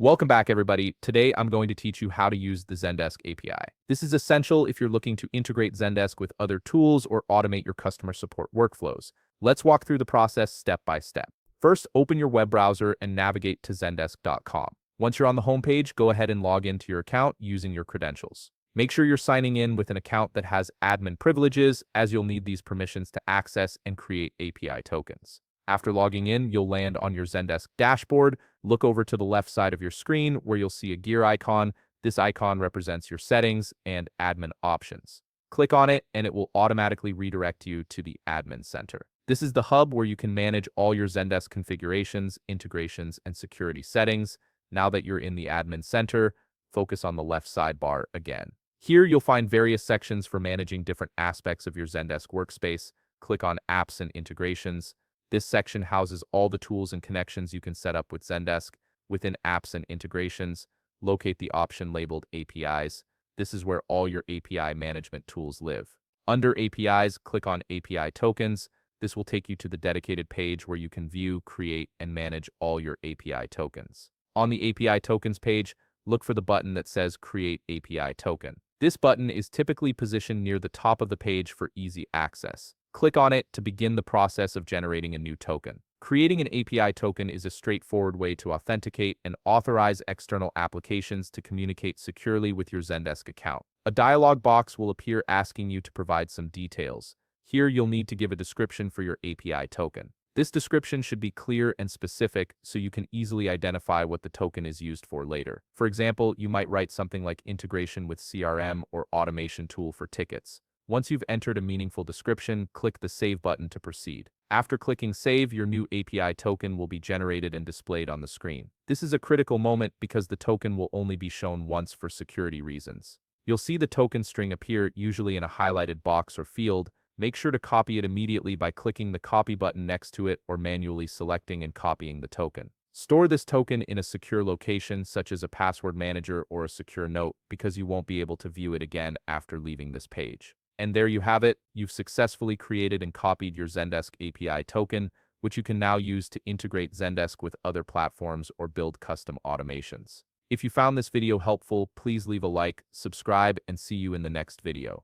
Welcome back, everybody. Today, I'm going to teach you how to use the Zendesk API. This is essential if you're looking to integrate Zendesk with other tools or automate your customer support workflows. Let's walk through the process step by step. First, open your web browser and navigate to zendesk.com. Once you're on the homepage, go ahead and log into your account using your credentials. Make sure you're signing in with an account that has admin privileges, as you'll need these permissions to access and create API tokens. After logging in, you'll land on your Zendesk dashboard. Look over to the left side of your screen where you'll see a gear icon. This icon represents your settings and admin options. Click on it and it will automatically redirect you to the admin center. This is the hub where you can manage all your Zendesk configurations, integrations, and security settings. Now that you're in the admin center, focus on the left sidebar again. Here you'll find various sections for managing different aspects of your Zendesk workspace. Click on Apps and Integrations. This section houses all the tools and connections you can set up with Zendesk. Within Apps and Integrations, locate the option labeled APIs. This is where all your API management tools live. Under APIs, click on API Tokens. This will take you to the dedicated page where you can view, create, and manage all your API tokens. On the API Tokens page, look for the button that says Create API Token. This button is typically positioned near the top of the page for easy access. Click on it to begin the process of generating a new token. Creating an API token is a straightforward way to authenticate and authorize external applications to communicate securely with your Zendesk account. A dialog box will appear asking you to provide some details. Here you'll need to give a description for your API token. This description should be clear and specific so you can easily identify what the token is used for later. For example, you might write something like integration with CRM or automation tool for tickets. Once you've entered a meaningful description, click the Save button to proceed. After clicking Save, your new API token will be generated and displayed on the screen. This is a critical moment because the token will only be shown once for security reasons. You'll see the token string appear, usually in a highlighted box or field. Make sure to copy it immediately by clicking the Copy button next to it or manually selecting and copying the token. Store this token in a secure location, such as a password manager or a secure note, because you won't be able to view it again after leaving this page. And there you have it. You've successfully created and copied your Zendesk API token, which you can now use to integrate Zendesk with other platforms or build custom automations. If you found this video helpful, please leave a like, subscribe, and see you in the next video.